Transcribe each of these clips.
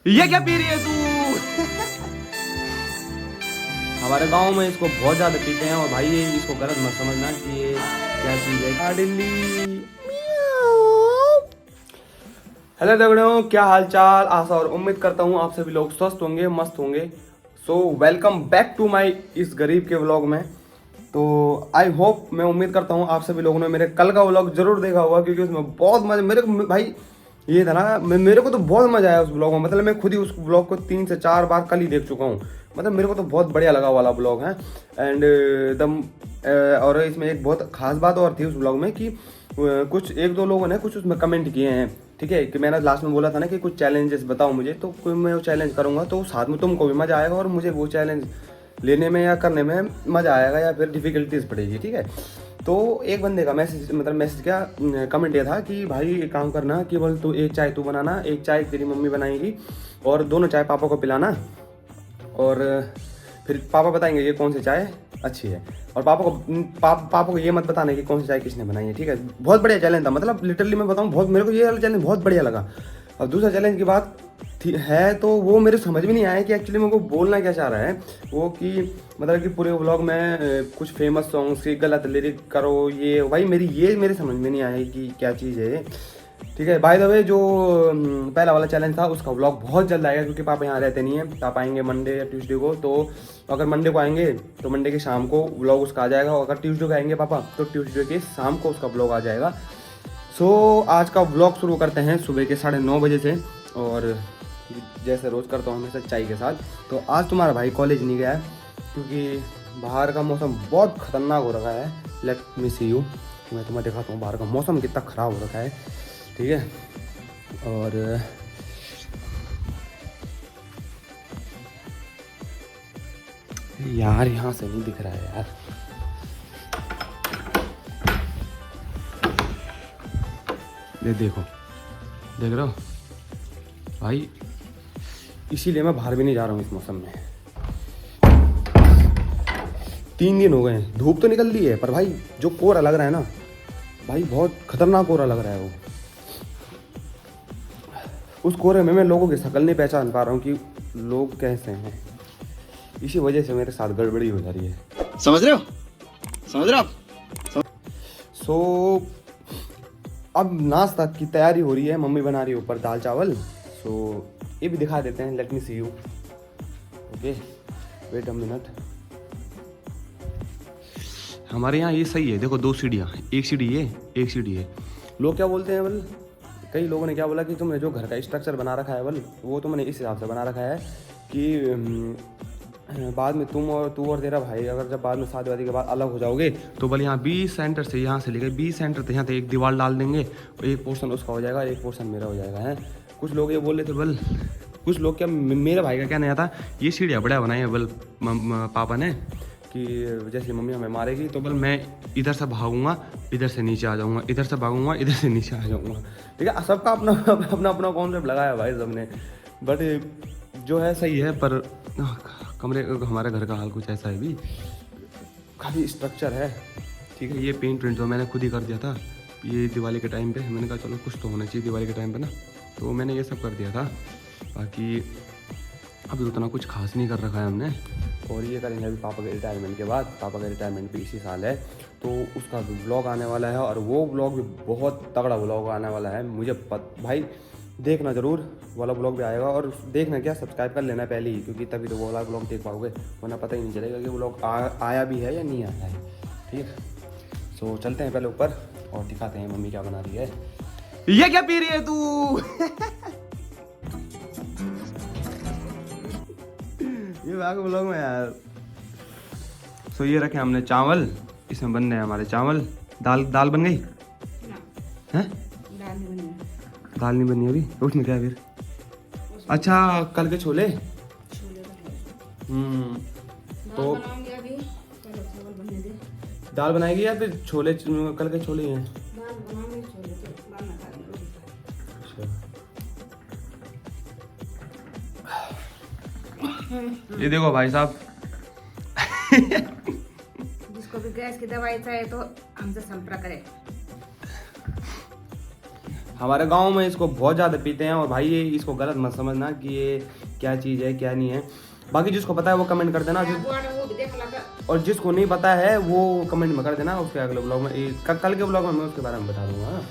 ये क्या पी रही है तू? हमारे गांव में इसको बहुत ज्यादा पीते हैं और भाई ये इसको गलत मत समझना कि ये क्या चीज है। दिल्ली हेलो दगड़ों, क्या हाल चाल। आशा और उम्मीद करता हूँ आप सभी लोग स्वस्थ होंगे, मस्त होंगे। So welcome back to my इस गरीब के व्लॉग में। तो आई होप, मैं उम्मीद करता हूँ आप सभी लोगों ने मेरे कल का व्लॉग जरूर देखा होगा, क्योंकि उसमें बहुत मजा मेरे को भाई ये था ना, मेरे को तो बहुत मजा आया उस ब्लॉग में। मतलब मैं खुद ही उस ब्लॉग को 3 से 4 बार कल ही देख चुका हूँ। मतलब मेरे को तो बहुत बढ़िया लगा वाला ब्लॉग है। एंड और इसमें एक बहुत खास बात और थी उस ब्लॉग में कि कुछ एक दो लोगों ने कुछ उसमें कमेंट किए हैं, ठीक है। कि मैंने लास्ट में बोला था ना कि कुछ चैलेंजेस बताओ मुझे, तो कोई मैं वो चैलेंज करूँगा तो साथ में तुमको भी मज़ा आएगा और मुझे वो चैलेंज लेने में या करने में मज़ा आएगा या फिर डिफ़िकल्टीज पड़ेगी, ठीक है। तो एक बंदे का मैसेज क्या कमेंट ये था कि भाई एक काम करना कि बोल तू एक चाय तू बनाना, एक चाय तेरी मम्मी बनाएगी और दोनों चाय पापा को पिलाना, और फिर पापा बताएंगे ये कौन सी चाय अच्छी है। और पापा को ये मत बताना कि कौन सी चाय किसने बनाई है, ठीक है। बहुत बढ़िया चैलेंज था, मतलब लिटरली मैं बताऊँ बहुत मेरे को ये वाला चैलेंज बहुत बढ़िया लगा। और दूसरा चैलेंज की बात है तो वो मेरे समझ में नहीं आया कि एक्चुअली मेरे को बोलना क्या चाह रहा है वो, कि मतलब कि पूरे व्लॉग में कुछ फेमस सॉन्ग्स की गलत लिरिक करो, ये भाई मेरे समझ में नहीं आया कि क्या चीज़ है, ठीक है। बाय द वे जो पहला वाला चैलेंज था उसका व्लॉग बहुत जल्द आएगा, क्योंकि पापा यहाँ रहते नहीं है। पापा आएंगे मंडे या ट्यूसडे को, तो अगर मंडे को आएंगे तो मंडे की शाम को व्लॉग उसका आ जाएगा, और अगर ट्यूसडे को आएंगे पापा तो ट्यूसडे के शाम को उसका व्लॉग आ जाएगा। सो आज का व्लॉग शुरू करते हैं सुबह के 9:30 बजे से, और जैसे रोज़ करता हूँ हमेशा चाय के साथ। तो आज तुम्हारा भाई कॉलेज नहीं गया है क्योंकि बाहर का मौसम बहुत ख़तरनाक हो रखा है। लेट मी सी यू, मैं तुम्हें दिखाता हूँ बाहर का मौसम कितना ख़राब हो रखा है, ठीक है। और यार यहाँ से नहीं दिख रहा है यार, ये देखो, देख रहे हो भाई, इसीलिए मैं बाहर भी नहीं जा रहा हूँ इस मौसम में। 3 दिन हो गए हैं, धूप तो निकल ली है पर भाई जो कोहरा लग रहा है ना भाई, बहुत खतरनाक कोहरा लग रहा है वो। उस कोहरे में मैं लोगों की शक्ल नहीं पहचान पा रहा हूँ कि लोग कैसे हैं। इसी वजह से मेरे साथ गड़बड़ी हो जा रही है, समझ रहे हो आप। सो अब नाश्ता की तैयारी हो रही है, मम्मी बना रही है ऊपर दाल चावल। सो ये भी दिखा देते हैं, let me see you. Okay wait a minute. हमारे यहाँ ये सही है, देखो 2 सीढ़ियाँ, एक सीढ़ी ये, एक सीढ़ी है। लोग क्या बोलते हैं बल, कई लोगों ने क्या बोला कि तुमने जो घर का स्ट्रक्चर बना रखा है बल, वो तुमने इस हिसाब से बना रखा है कि बाद में तू और तेरा भाई अगर जब बाद में शादी वादी के बाद अलग हो जाओगे तो बल यहाँ 20 सेंटर से, यहाँ से लेकर 20 सेंटर तक यहाँ तक एक दीवार डाल देंगे, एक पोर्शन उसका हो जाएगा, एक पोर्शन मेरा हो जाएगा है। कुछ लोग ये बोल रहे थे बल, कुछ लोग क्या, मेरे भाई का क्या नहीं था, ये सीढ़ियाँ बढ़िया बनाई है बल पापा ने, कि जैसे मम्मी हमें मारेगी तो बल मैं इधर से भागूंगा इधर से नीचे आ जाऊंगा, इधर से भागूंगा इधर से नीचे आ जाऊंगा, ठीक है। सबका अपना अपना अपना कॉन्सेप्ट लगाया भाई सबने, बट जो है सही है। पर कमरे हमारे घर का हाल कुछ ऐसा है भी, खाली स्ट्रक्चर है, ठीक है। ये पेंट तो मैंने खुद ही कर दिया था ये दिवाली के टाइम पे, मैंने कहा चलो कुछ तो होना चाहिए दिवाली के टाइम पे ना, तो मैंने ये सब कर दिया था। बाकी अभी उतना कुछ खास नहीं कर रखा है हमने, और ये करेंगे अभी पापा के रिटायरमेंट के बाद। पापा का रिटायरमेंट भी इसी साल है, तो उसका भी ब्लॉग आने वाला है, और वो ब्लॉग भी बहुत तगड़ा ब्लॉग आने वाला है। मुझे भाई देखना ज़रूर, वाला ब्लॉग भी आएगा, और देखना क्या सब्सक्राइब कर लेना पहले ही, क्योंकि तभी तो वो वाला ब्लॉग देख पाओगे, वरना पता ही नहीं चलेगा कि ब्लॉग आया भी है या नहीं आया है, ठीक। सो चलते हैं पहले ऊपर और दिखाते हैं मम्मी क्या बना रही है। ये क्या पी रही है तू? ये बाकी ब्लॉग में यार। सो ये रखे हमने चावल, इसमें बन रहे हैं हमारे चावल। दाल बन गई हैं? दाल नहीं बनी अभी, उसमें क्या है फिर? अच्छा कल के छोले। तो दाल बनाएगी या फिर छोले? कल के छोले हैं। ये देखो भाई साहब, जिसको भी गैस की दवाई चाहिए तो हमसे संपर्क करें। हमारे गांव में इसको बहुत ज़्यादा पीते हैं। और भाई ये इसको गलत मत समझना कि ये क्या चीज़ है क्या नहीं है। बाकी जिसको पता है वो कमेंट कर देना, और जिसको नहीं पता है वो कमेंट में कर देना। उसके अगले ब्लॉग में कल के ब्लॉग में मैं उसके बारे में बता दूंगा।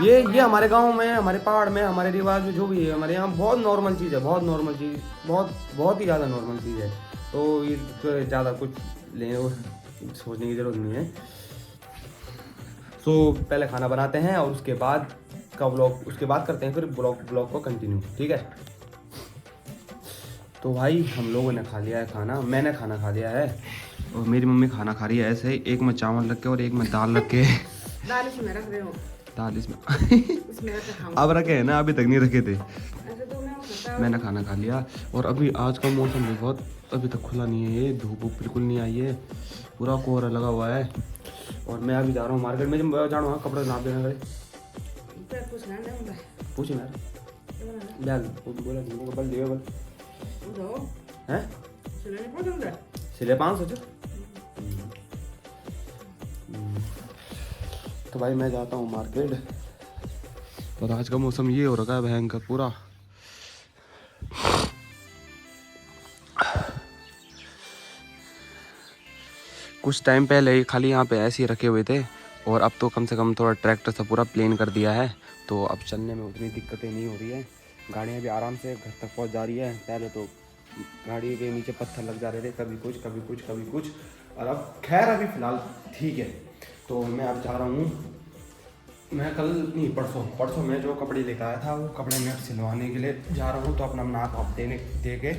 ये हमारे गांव में, हमारे पहाड़ में, हमारे रिवाज में जो भी है हमारे यहाँ बहुत नॉर्मल चीज़ है, बहुत नॉर्मल चीज़, बहुत ही ज़्यादा नॉर्मल चीज़ है। तो ये ज़्यादा कुछ सोचने की ज़रूरत नहीं है। तो पहले खाना बनाते हैं और उसके बाद करते हैं फिर ब्लॉग को कंटिन्यू, ठीक है। तो भाई हम लोगों ने खा लिया है खाना, मैंने खाना खा लिया है और मेरी मम्मी खाना खा रही है ऐसे ही, एक में चावल रख के और एक में दाल रख के। दाल इसमें रख रहे हो? दाल इसमें अब रखे हैं ना, अभी तक नहीं रखे थे। मैंने खाना खा लिया और अभी आज का मौसम भी बहुत अभी तक खुला नहीं है, ये धूप बिल्कुल नहीं आई है, पूरा कोहरा लगा हुआ है। और मैं अभी जा रहा हूँ मार्केट में, जब जा रहा हूँ कपड़े नाप देना करे पूछे ना बोला बल दिए बल हैं सिले 500। तो भाई मैं जाता हूँ मार्केट। और आज का मौसम ये हो रखा है भयंकर पूरा। कुछ टाइम पहले ही खाली यहाँ पे ऐसे ही रखे हुए थे और अब तो कम से कम थोड़ा ट्रैक्टर से पूरा प्लेन कर दिया है, तो अब चलने में उतनी दिक्कतें नहीं हो रही है। गाड़ियाँ भी आराम से घर तक पहुँच जा रही है। पहले तो गाड़ी के नीचे पत्थर लग जा रहे थे, कभी कुछ कभी कुछ कभी कुछ, और अब खैर अभी फ़िलहाल ठीक है। तो मैं अब जा रहा हूँ, मैं कल नहीं परसों मैं जो कपड़े लेकर आया था वो कपड़े मैं सिलवाने के लिए जा रहा हूँ। तो अपना नाप आप दे के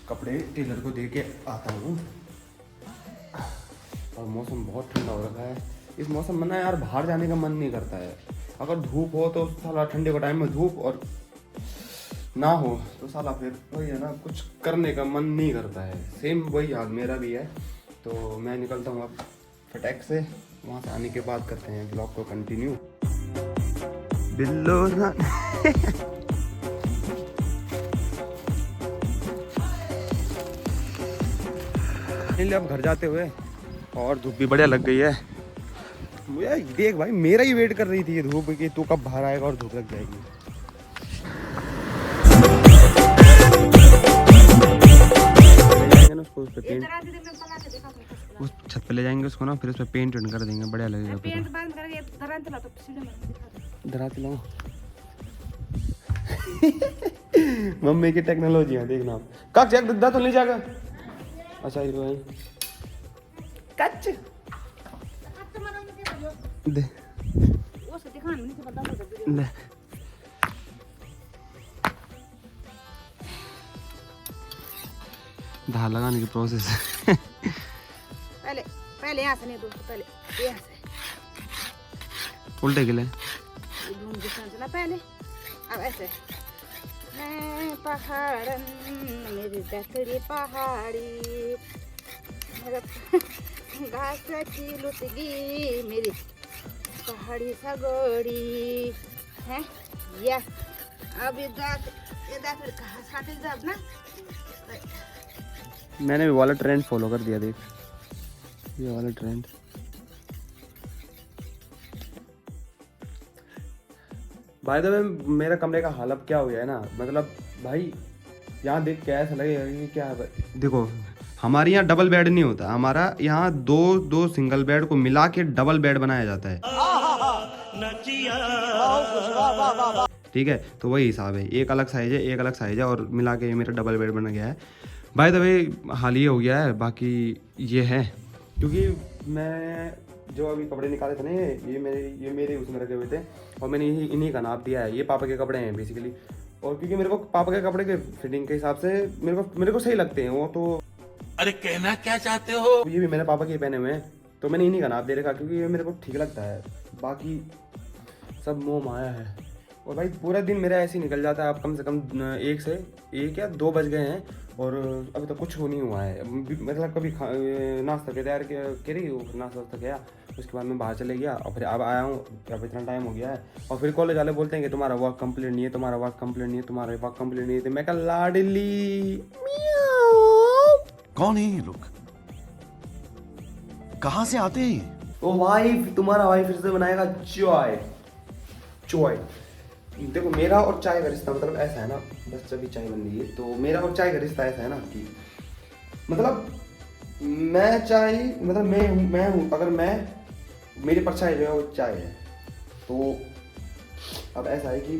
कपड़े टेलर को दे के आता हूँ। और मौसम बहुत ठंडा हो रखा है, इस मौसम में ना यार बाहर जाने का मन नहीं करता है। अगर धूप हो तो साला ठंडे के टाइम में धूप, और ना हो तो साला फिर वही है ना, कुछ करने का मन नहीं करता है। सेम वही हाल मेरा भी है। तो मैं निकलता हूँ अब फटैक से, वहाँ से आने के बाद करते हैं ब्लॉग को कंटिन्यू। बिल्लो अब घर जाते हुए, और धूप भी बढ़िया लग गई है मुझे। देख भाई मेरा ही वेट कर रही थी ये धूप कि तू कब बाहर आएगा और धूप लग जाएगी। उसको उस पे पेंट, उस छत पे ले जाएंगे उसको ना, फिर उस पे पेंट कर देंगे, बढ़िया लगेगा। पेंट बंद करके धराते लाओ। मम्मी की टेक्नोलॉजी है देखना। काक चेक दिखता तो नहीं जाएगा। अच्छा ये भाई कच दे वो से दिखाने नहीं से पता ले धार लगाने की प्रोसेस। पहले यहाँ से नहीं दोस्तों, पहले यहाँ से उल्टे गिले चला पहले। अब ऐसे मैं पहाड़न मेरी दसरी पहाड़ी घास की लुटगी मेरी पहाड़ी सगोड़ी है या। अब ये घास काटे जब ना, मैंने भी वाला ट्रेंड फॉलो कर दिया। देख ये वाला ट्रेंड। भाई तो मेरा कमरे का हालत क्या हो गया है ना, मतलब भाई यहाँ देख के ऐसा लगेगा कि क्या है। देखो हमारे यहाँ डबल बेड नहीं होता, हमारा यहाँ दो सिंगल बेड को मिला के डबल बेड बनाया जाता है, ठीक है। तो वही हिसाब है, एक अलग साइज है, एक अलग साइज है, और मिला के मेरा डबल बेड बन गया है। भाई तो हाल ये हो गया है, बाकी ये है क्योंकि मैं जो अभी कपड़े निकाले थे ना, ये मेरे उसमें रखे हुए थे और मैंने इन्हीं का नाप दिया है। ये पापा के कपड़े हैं बेसिकली, और क्योंकि मेरे को पापा के कपड़े के फिटिंग के हिसाब से मेरे को सही लगते हैं वो। तो अरे कहना क्या चाहते हो? ये भी मेरे पापा के पहने हुए हैं, तो मैंने इन्हीं का नाप दे रखा क्योंकि ये मेरे को ठीक लगता है। बाकी सब मोह माया है। और भाई पूरा दिन मेरा ऐसे ही निकल जाता है। अब कम से कम 1 या 2 बज गए हैं और अभी तक कुछ हो नहीं हुआ है। मतलब कभी नाश्ता के तैयार करी, नाश्ता किया, उसके बाद मैं बाहर चले गया और फिर अब आया हूँ। अब इतना टाइम हो गया है और फिर कॉलेज वाले बोलते हैं कि तुम्हारा वर्क कंप्लीट नहीं है, तुम्हारा वर्क कंप्लीट नहीं है, तुम्हारा वर्क कंप्लीट नहीं है। तो मैं कहा लाडली कौन है ये लोग, कहाँ से आते हैं? ओ वाइफ, तुम्हारा वाइफ फिर से बनाएगा चाय। चाय। देखो मेरा और चाय का रिश्ता मतलब ऐसा है ना, बस जब भी चाय बन रही है तो मेरा और चाय का रिश्ता ऐसा है ना कि मतलब मैं चाय मतलब मैं हूँ, अगर मैं मेरी परछाई जो है वो चाय है। तो अब ऐसा है कि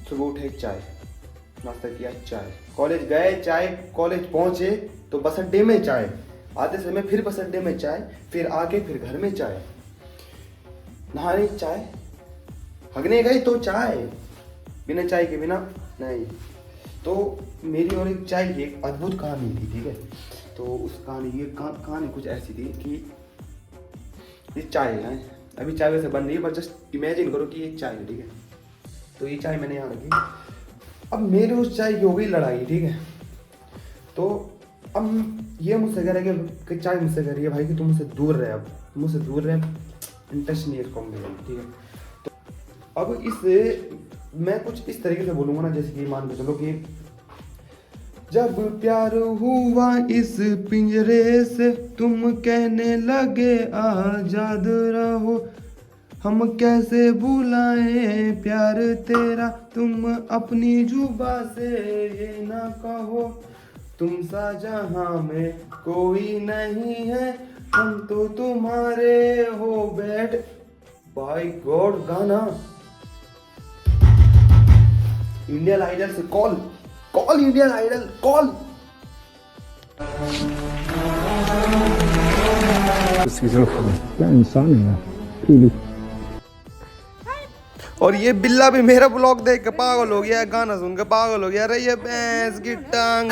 सुबह उठे चाय, नाश्ता किया चाय, कॉलेज गए चाय, कॉलेज पहुंचे तो बस अड्डे में चाय, आते समय फिर बस अड्डे में चाय, फिर आके फिर घर में चाय, नहाने चाय, हगने गए तो चाय, बिना चाय के बिना नहीं। तो मेरी और एक चाय की एक अद्भुत कहानी थी, ठीक है। तो उस कहानी कुछ ऐसी थी कि ये चाय है, अभी चाय वैसे बन रही है, बट जस्ट इमेजिन करो कि ये चाय है, ठीक है। तो ये चाय मैंने यहाँ रखी, अब मेरे उस चाय की हो गई लड़ाई, ठीक है। तो अब ये मुझसे कह रहा है कि चाय मुझसे कह रही है भाई कि तुम मुझसे दूर रहे, अब मुझसे दूर रहे, इंटरेस्ट नहीं है इसको मेरा, ठीक है। तो अब इस मैं कुछ इस तरीके से बोलूँगा ना, जैसे कि मान के चलो कि जब प्यार हुआ इस पिंजरे से, तुम कहने लगे आजाद रहो, हम कैसे भुलाएं प्यार तेरा, तुम अपनी जुबा से ये ना कहो, तुम सा जहां में कोई नहीं है, हम तो तुम्हारे हो बैठ। बाय गॉड, गाना इंडियन आइडल से कॉल इंडियन आइडल कॉल। क्या इंसान है यार। और ये बिल्ला भी मेरा ब्लॉग देख के पागल हो गया, गाना सुन के पागल हो गया। अरे ये भैंस की टांग